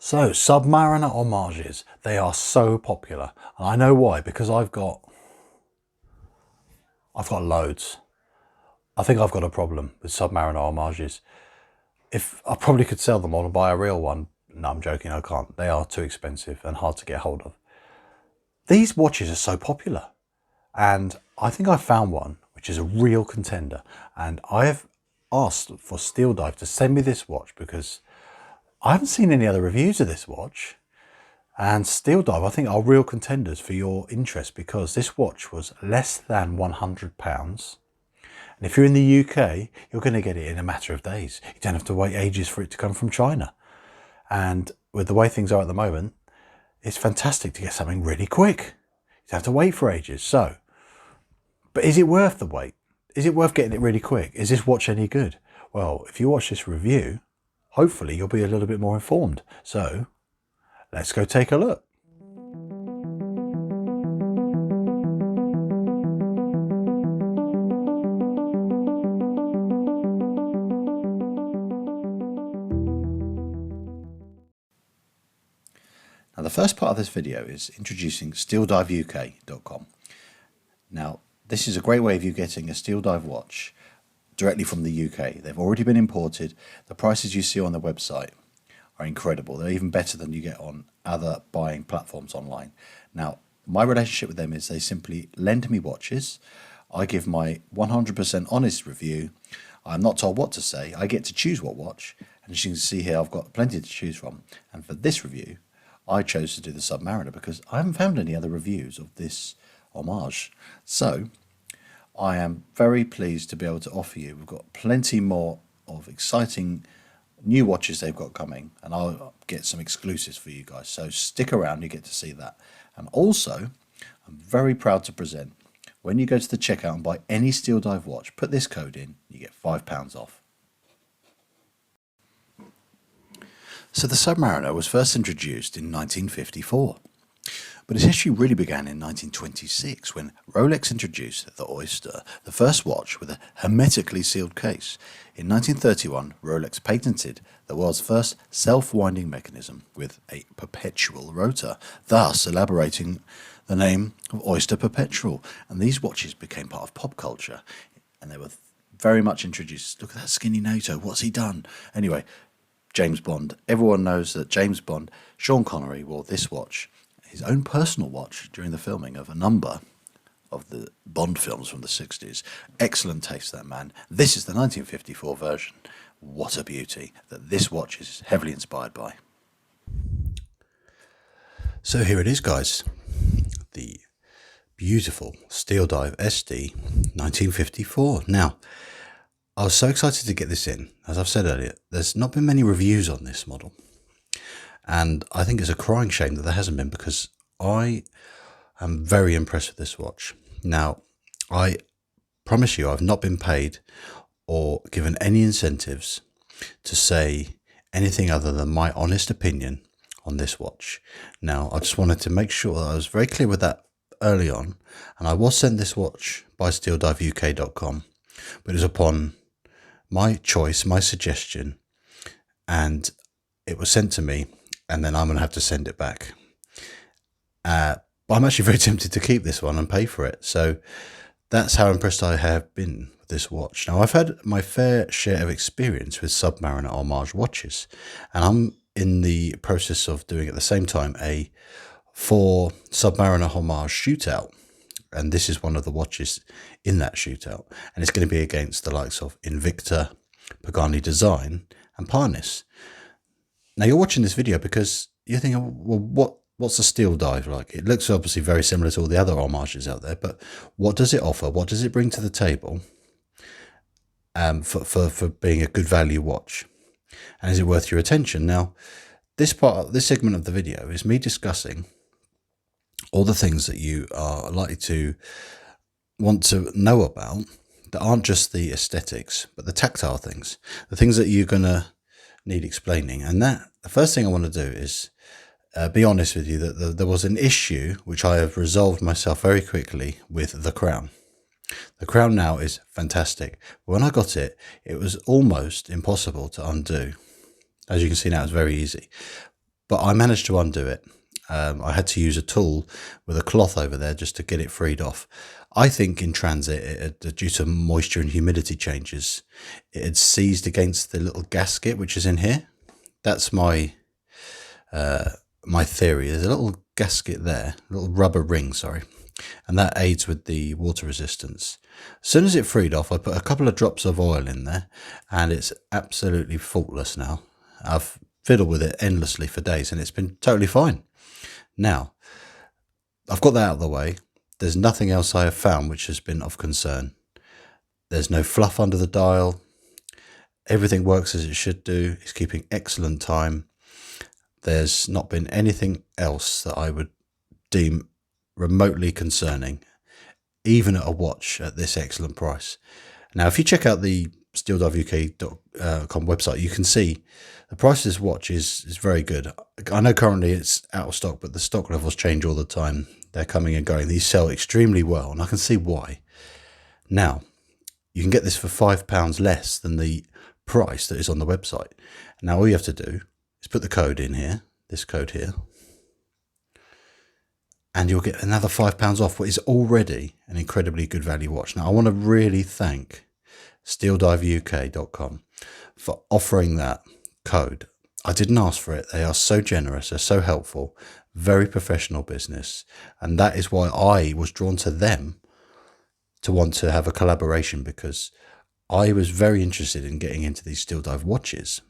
So, Submariner homages, they are so popular. And I know why, because I've got loads. I think I've got a problem with Submariner homages. If I probably could sell them all and buy a real one. No, I'm joking, I can't. They are too expensive and hard to get hold of. These watches are so popular. And I think I found one, which is a real contender. And I have asked for Steeldive to send me this watch because I haven't seen any other reviews of this watch. And Steeldive, I think, are real contenders for your interest because this watch was less than £100. And if you're in the UK, you're going to get it in a matter of days. You don't have to wait ages for it to come from China. And with the way things are at the moment, it's fantastic to get something really quick. You don't have to wait for ages. So, but is it worth the wait? Is it worth getting it really quick? Is this watch any good? Well, if you watch this review, hopefully you'll be a little bit more informed. So let's go take a look. Now, the first part of this video is introducing SteeldiveUK.com. Now, this is a great way of you getting a Steeldive watch directly from the UK. They've already been imported. The prices you see on the website are incredible. They're even better than you get on other buying platforms online. Now, my relationship with them is they simply lend me watches. I give my 100% honest review. I'm not told what to say. I get to choose what watch. And as you can see here, I've got plenty to choose from. And for this review, I chose to do the Submariner because I haven't found any other reviews of this homage. So I am very pleased to be able to offer you. We've got plenty more of exciting new watches they've got coming, and I'll get some exclusives for you guys. So stick around, you get to see that. And also, I'm very proud to present, when you go to the checkout and buy any Steeldive watch, put this code in, you get £5 off. So the Submariner was first introduced in 1954, but its history really began in 1926 when Rolex introduced the Oyster, the first watch with a hermetically sealed case. In 1931, Rolex patented the world's first self-winding mechanism with a perpetual rotor, thus elaborating the name of Oyster Perpetual. And these watches became part of pop culture, and they were very much introduced. Look at that skinny NATO, what's he done? Anyway, James Bond. Everyone knows that James Bond, Sean Connery, wore this watch, his own personal watch, during the filming of a number of the Bond films from the 60s. Excellent taste, that man. This is the 1954 version. What a beauty that this watch is heavily inspired by. So here it is, guys. The beautiful Steeldive SD1954. Now, I was so excited to get this in. As I've said earlier, there's not been many reviews on this model. And I think it's a crying shame that there hasn't been, because I am very impressed with this watch. Now, I promise you, I've not been paid or given any incentives to say anything other than my honest opinion on this watch. Now, I just wanted to make sure that I was very clear with that early on. And I was sent this watch by SteeldiveUK.com, but it was upon my choice, my suggestion, and it was sent to me, and then I'm going to have to send it back. But I'm actually very tempted to keep this one and pay for it. So that's how impressed I have been with this watch. Now, I've had my fair share of experience with Submariner homage watches, and I'm in the process of doing at the same time a 4 Submariner homage shootout. And this is one of the watches in that shootout. And it's going to be against the likes of Invicta, Pagani Design, and Parnis. Now, you're watching this video because you're thinking, well, what's a Steeldive like? It looks obviously very similar to all the other homages out there, but what does it offer? What does it bring to the table for being a good value watch? And is it worth your attention? Now, this segment of the video is me discussing all the things that you are likely to want to know about that aren't just the aesthetics, but the tactile things, the things that you're going to need explaining. And the first thing I want to do is be honest with you that there was an issue which I have resolved myself very quickly with the crown. The crown now is fantastic. When I got it, it was almost impossible to undo. As you can see now, it's very easy. but I managed to undo it. I had to use a tool with a cloth over there just to get it freed off. I think in transit, due to moisture and humidity changes, it had seized against the little gasket which is in here. That's my my theory. There's a little gasket there, a little rubber ring, sorry, and that aids with the water resistance. As soon as it freed off, I put a couple of drops of oil in there, and it's absolutely faultless now. I've fiddled with it endlessly for days, and it's been totally fine. Now, I've got that out of the way. There's nothing else I have found which has been of concern. There's no fluff under the dial. Everything works as it should do. It's keeping excellent time. There's not been anything else that I would deem remotely concerning, even at a watch at this excellent price. Now, if you check out the steeldivuk.com website, you can see the price of this watch is very good. I know currently it's out of stock, but the stock levels change all the time. They're coming and going. These sell extremely well, and I can see why. Now, you can get this for £5 less than the price that is on the website. Now, all you have to do is put the code in here, this code here, and you'll get another £5 off what is already an incredibly good value watch. Now, I want to really thank steeldivuk.com for offering that code. I didn't ask for it. They are so generous. They're so helpful. Very professional business. And that is why I was drawn to them to want to have a collaboration, because I was very interested in getting into these Steeldive watches.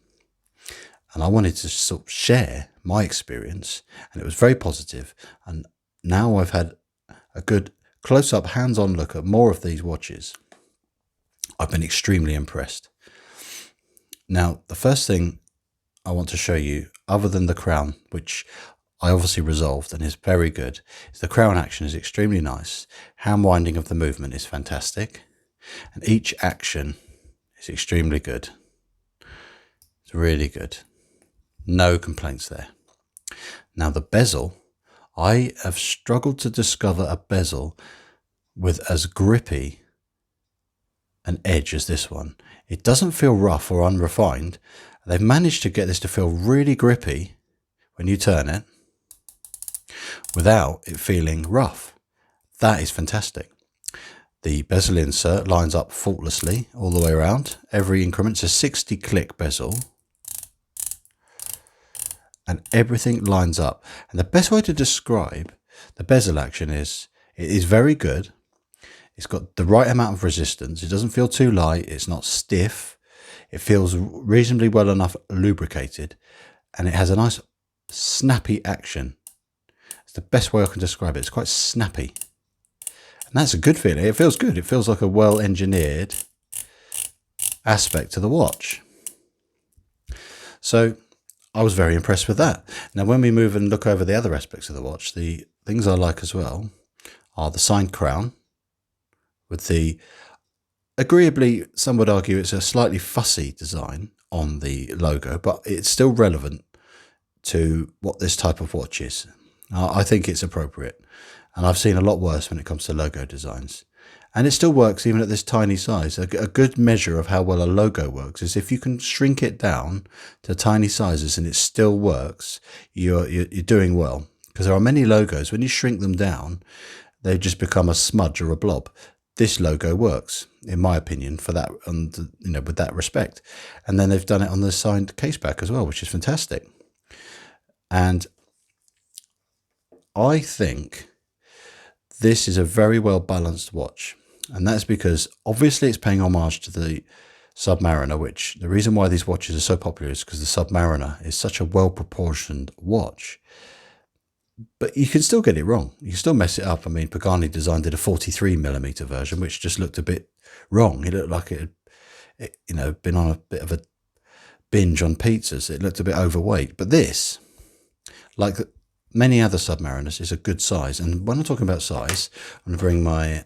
And I wanted to sort of share my experience, and it was very positive. And now I've had a good close-up, hands-on look at more of these watches. I've been extremely impressed. Now, the first thing I want to show you, other than the crown, which I obviously resolved and is very good, is the crown action is extremely nice. Hand winding of the movement is fantastic. And each action is extremely good. It's really good. No complaints there. Now, the bezel, I have struggled to discover a bezel with as grippy an edge as this one. It doesn't feel rough or unrefined. They've managed to get this to feel really grippy when you turn it without it feeling rough. That is fantastic. The bezel insert lines up faultlessly all the way around. Every increment's a 60 click bezel, and everything lines up. And the best way to describe the bezel action is, it is very good. It's got the right amount of resistance. It doesn't feel too light. It's not stiff. It feels reasonably well enough lubricated, and it has a nice snappy action. It's the best way I can describe it. It's quite snappy. And that's a good feeling. It feels good. It feels like a well-engineered aspect to the watch. So I was very impressed with that. Now, when we move and look over the other aspects of the watch, the things I like as well are the signed crown with the, agreeably, some would argue it's a slightly fussy design on the logo, but it's still relevant to what this type of watch is. I think it's appropriate. And I've seen a lot worse when it comes to logo designs. And it still works even at this tiny size. A good measure of how well a logo works is if you can shrink it down to tiny sizes and it still works, you're doing well. Because there are many logos, when you shrink them down, they just become a smudge or a blob. This logo works, in my opinion, for that, and with that respect. And then they've done it on the signed case back as well, which is fantastic. And I think this is a very well balanced watch, and that's because obviously it's paying homage to the Submariner, which the reason why these watches are so popular is because the Submariner is such a well proportioned watch. But you can still get it wrong. You can still mess it up. I mean, Pagani designed it a 43mm version, which just looked a bit wrong. It looked like it had, been on a bit of a binge on pizzas. It looked a bit overweight. But this, like many other Submariners, is a good size. And when I'm talking about size, I'm going to bring my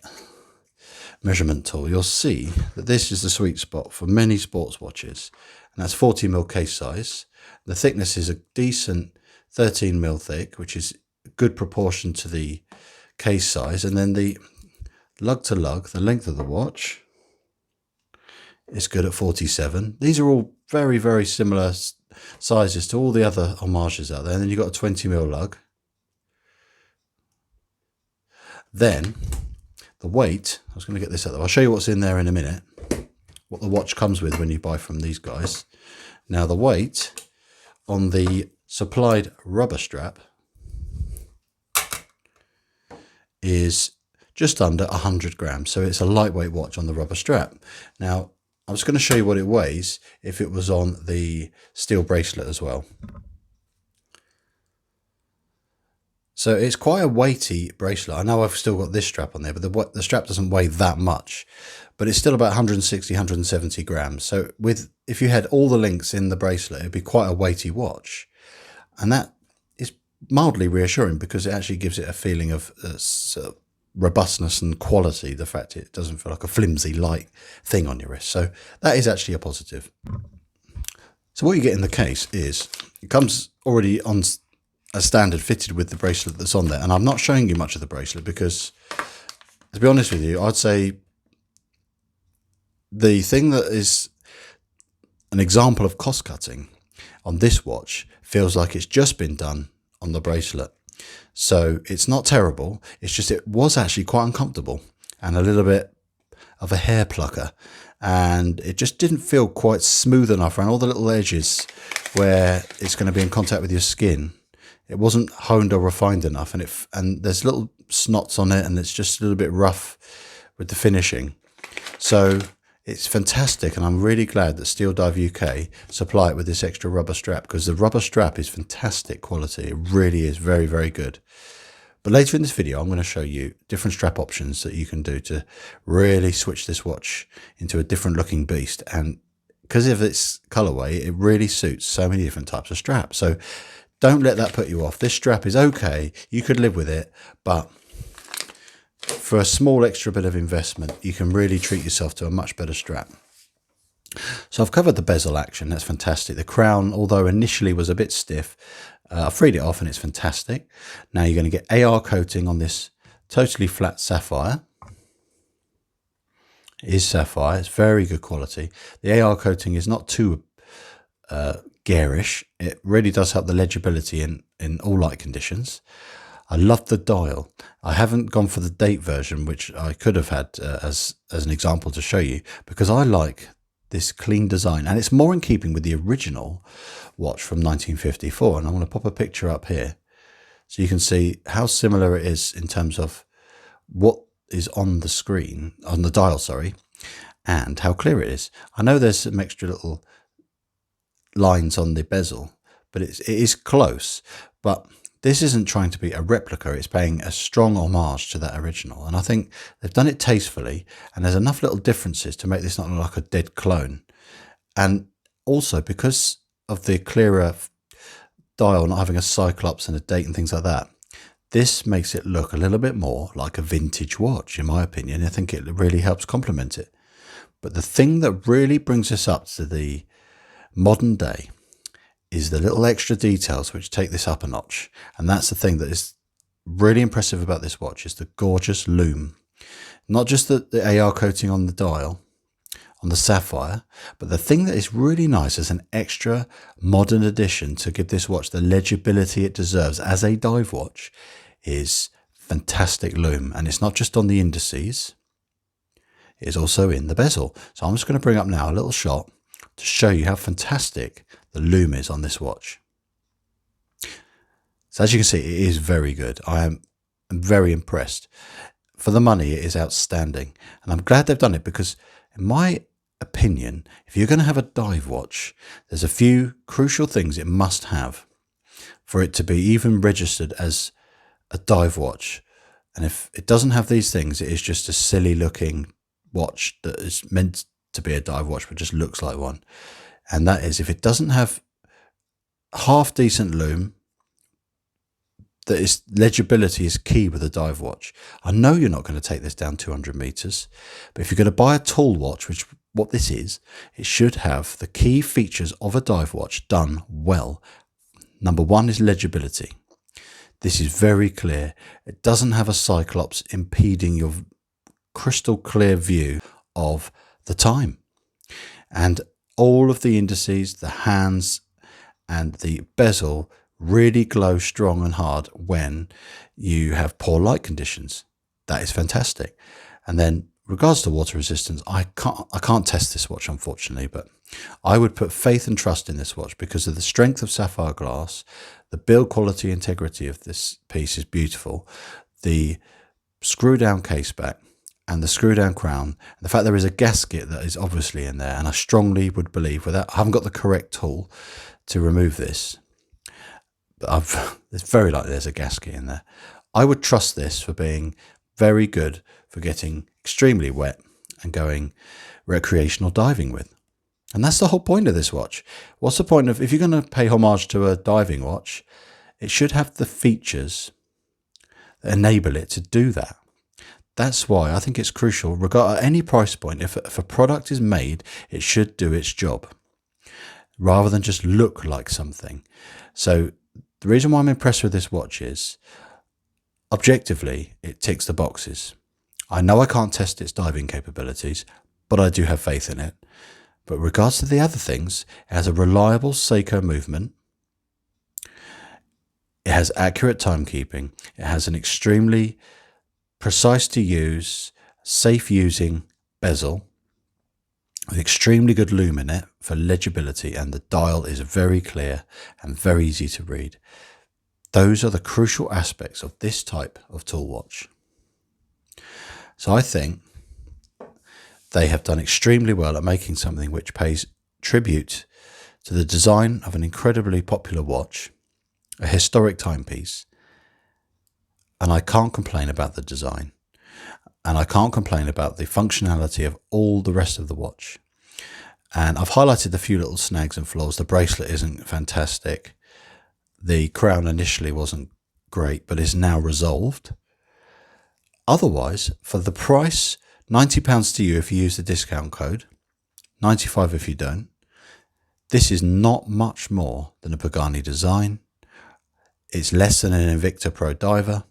measurement tool. You'll see that this is the sweet spot for many sports watches. And that's 40mm case size. The thickness is a decent 13mm thick, which is a good proportion to the case size. And then the lug to lug, the length of the watch, is good at 47. These are all very, very similar sizes to all the other Homages out there. And then you've got a 20mm lug. Then the weight, I was going to get this out there. I'll show you what's in there in a minute, what the watch comes with when you buy from these guys. Now the weight on the supplied rubber strap is just under 100 grams. So it's a lightweight watch on the rubber strap. Now, I was going to show you what it weighs if it was on the steel bracelet as well. So it's quite a weighty bracelet. I know I've still got this strap on there, but the strap doesn't weigh that much. But it's still about 160, 170 grams. So if you had all the links in the bracelet, it'd be quite a weighty watch. And that is mildly reassuring because it actually gives it a feeling of robustness and quality, the fact it doesn't feel like a flimsy light thing on your wrist. So that is actually a positive. So what you get in the case is it comes already on a standard fitted with the bracelet that's on there. And I'm not showing you much of the bracelet because, to be honest with you, I'd say the thing that is an example of cost cutting on this watch feels like it's just been done on the bracelet. So it's not terrible. It's just it was actually quite uncomfortable and a little bit of a hair plucker. And it just didn't feel quite smooth enough around all the little edges where it's going to be in contact with your skin. It wasn't honed or refined enough. And there's little snots on it and it's just a little bit rough with the finishing. So it's fantastic, and I'm really glad that Steeldive UK supply it with this extra rubber strap, because the rubber strap is fantastic quality. It really is very, very good. But later in this video, I'm going to show you different strap options that you can do to really switch this watch into a different looking beast. And because of its colorway, it really suits so many different types of straps. So don't let that put you off. This strap is okay. You could live with it, but for a small extra bit of investment, you can really treat yourself to a much better strap. So I've covered the bezel action. That's fantastic. The crown, although initially was a bit stiff, I freed it off and it's fantastic. Now you're going to get AR coating on this totally flat sapphire. It is sapphire. It's very good quality. The AR coating is not too garish. It really does help the legibility in all light conditions. I love the dial. I haven't gone for the date version, which I could have had as an example to show you, because I like this clean design, and it's more in keeping with the original watch from 1954. And I'm going to pop a picture up here so you can see how similar it is in terms of what is on the screen, on the dial, sorry, and how clear it is. I know there's some extra little lines on the bezel, but it is close. But this isn't trying to be a replica. It's paying a strong homage to that original. And I think they've done it tastefully, and there's enough little differences to make this not look like a dead clone. And also because of the clearer dial not having a cyclops and a date and things like that, this makes it look a little bit more like a vintage watch, in my opinion. I think it really helps complement it. But the thing that really brings us up to the modern day is the little extra details which take this up a notch. And that's the thing that is really impressive about this watch, is the gorgeous loom. Not just the AR coating on the dial, on the sapphire, but the thing that is really nice as an extra modern addition to give this watch the legibility it deserves as a dive watch is fantastic loom. And it's not just on the indices, it's also in the bezel. So I'm just going to bring up now a little shot to show you how fantastic the loom is on this watch. So as you can see, it is very good. I am very impressed. For the money, it is outstanding. And I'm glad they've done it because, in my opinion, if you're going to have a dive watch, there's a few crucial things it must have for it to be even registered as a dive watch. And if it doesn't have these things, it is just a silly looking watch that is meant to be a dive watch but just looks like one. And that is, if it doesn't have half decent loom, that is, legibility is key with a dive watch. I know you're not going to take this down 200 meters, but if you're going to buy a tall watch, which what this is, it should have the key features of a dive watch done well. Number one is legibility. This is very clear. It doesn't have a cyclops impeding your crystal clear view of the time. And all of the indices, the hands, and the bezel really glows strong and hard when you have poor light conditions. That is fantastic. And then regards to water resistance, I can't test this watch, unfortunately, but I would put faith and trust in this watch because of the strength of sapphire glass. The build quality integrity of this piece is beautiful. The screw down case back and the screw down crown, and the fact there is a gasket that is obviously in there, and I strongly would believe, without, I haven't got the correct tool to remove this, but it's very likely there's a gasket in there. I would trust this for being very good for getting extremely wet and going recreational diving with. And that's the whole point of this watch. What's the point of, if you're going to pay homage to a diving watch, it should have the features that enable it to do that. That's why I think it's crucial, regardless at any price point, if a product is made, it should do its job rather than just look like something. So the reason why I'm impressed with this watch is, objectively, it ticks the boxes. I know I can't test its diving capabilities, but I do have faith in it. But regards to the other things, it has a reliable Seiko movement. It has accurate timekeeping. It has an extremely precise to use, safe using bezel with extremely good loom in it for legibility, and the dial is very clear and very easy to read. Those are the crucial aspects of this type of tool watch. So I think they have done extremely well at making something which pays tribute to the design of an incredibly popular watch, a historic timepiece, and I can't complain about the design, and I can't complain about the functionality of all the rest of the watch. And I've highlighted a few little snags and flaws. The bracelet isn't fantastic. The crown initially wasn't great, but is now resolved. Otherwise, for the price, £90 to you if you use the discount code, £95 if you don't. This is not much more than a Pagani design. It's less than an Invicta Pro Diver.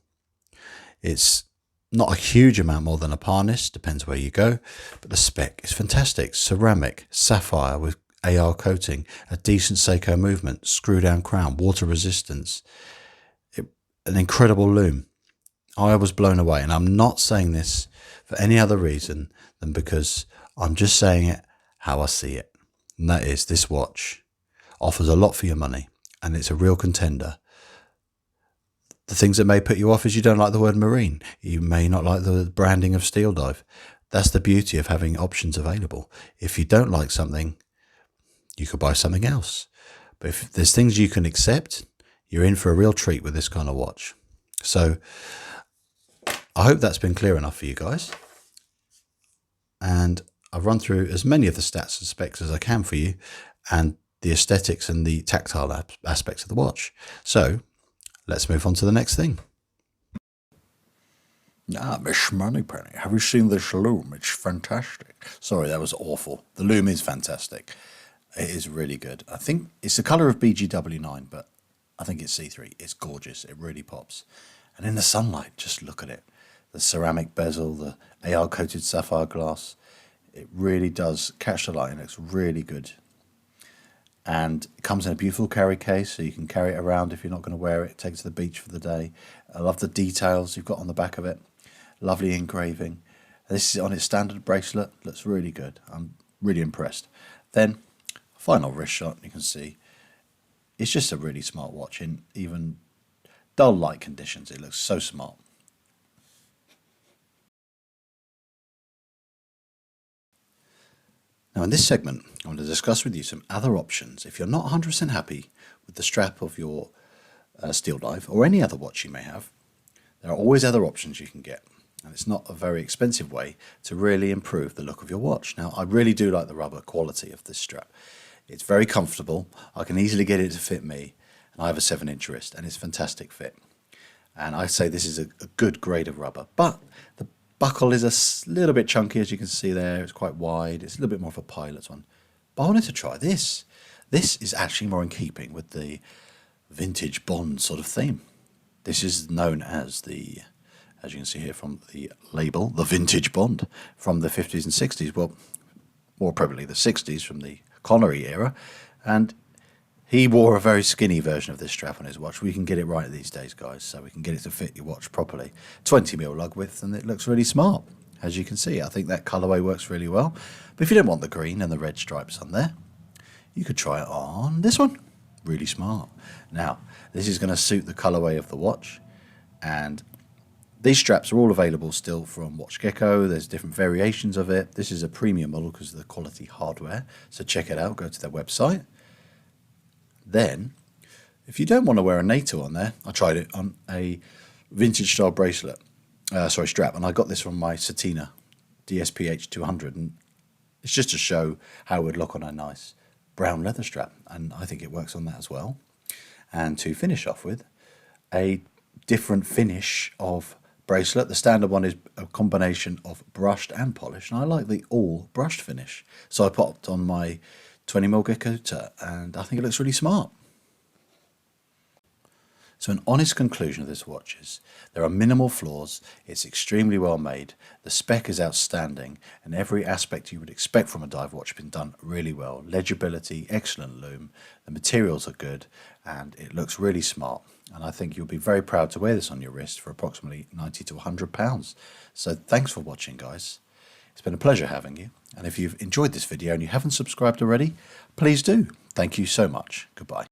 It's not a huge amount more than a Parnis, depends where you go, but the spec is fantastic. Ceramic, sapphire with AR coating, a decent Seiko movement, screw down crown, water resistance, an incredible loom. I was blown away, and I'm not saying this for any other reason than because I'm just saying it how I see it. And that is, this watch offers a lot for your money, and it's a real contender. The things that may put you off is you don't like the word marine. You may not like the branding of Steeldive. That's the beauty of having options available. If you don't like something, you could buy something else. But if there's things you can accept, you're in for a real treat with this kind of watch. So I hope that's been clear enough for you guys. And I've run through as many of the stats and specs as I can for you, and the aesthetics and the tactile aspects of the watch. So let's move on to the next thing. Miss Moneypenny, have you seen this loom? It's fantastic. Sorry, that was awful. The loom is fantastic. It is really good. I think it's the colour of BGW9, but I think it's C3. It's gorgeous. It really pops. And in the sunlight, just look at it. The ceramic bezel, the AR coated sapphire glass. It really does catch the light, and it's really good. And it comes in a beautiful carry case, so you can carry it around if you're not going to wear it. Take it to the beach for the day. I love the details you've got on the back of it. Lovely engraving. This is on its standard bracelet. Looks really good. I'm really impressed. Then, final wrist shot, you can see. It's just a really smart watch in even dull light conditions. It looks so smart. Now in this segment, I want to discuss with you some other options. If you're not 100% happy with the strap of your Steeldive or any other watch you may have, there are always other options you can get. And it's not a very expensive way to really improve the look of your watch. Now, I really do like the rubber quality of this strap. It's very comfortable. I can easily get it to fit me. And I have a 7-inch wrist, and it's a fantastic fit. And I say this is a good grade of rubber. But the buckle is a little bit chunky, as you can see there. It's quite wide. It's a little bit more of a pilot's one. But I wanted to try this. This is actually more in keeping with the vintage Bond sort of theme. This is known as the, as you can see here from the label, the vintage Bond from the 50s and 60s. Well, more probably the 60s from the Connery era. And He wore a very skinny version of this strap on his watch. We can get it right these days, guys, so we can get it to fit your watch properly. 20mm lug width, and it looks really smart. As you can see, I think that colourway works really well. But if you don't want the green and the red stripes on there, you could try it on this one. Really smart. Now, this is going to suit the colourway of the watch, and these straps are all available still from WatchGecko. There's different variations of it. This is a premium model because of the quality hardware, so check it out. Go to their website. Then, if you don't want to wear a NATO on there, I tried it on a vintage style bracelet, strap, and I got this from my Satina DSPH 200, and it's just to show how it would look on a nice brown leather strap, and I think it works on that as well. And to finish off with, a different finish of bracelet. The standard one is a combination of brushed and polished, and I like the all brushed finish, so I popped on my 20mm Gecko, and I think it looks really smart. So an honest conclusion of this watch is there are minimal flaws, it's extremely well made, the spec is outstanding, and every aspect you would expect from a dive watch has been done really well. Legibility, excellent loom, the materials are good, and it looks really smart. And I think you'll be very proud to wear this on your wrist for approximately £90 to £100. So thanks for watching, guys. It's been a pleasure having you. And if you've enjoyed this video and you haven't subscribed already, please do. Thank you so much. Goodbye.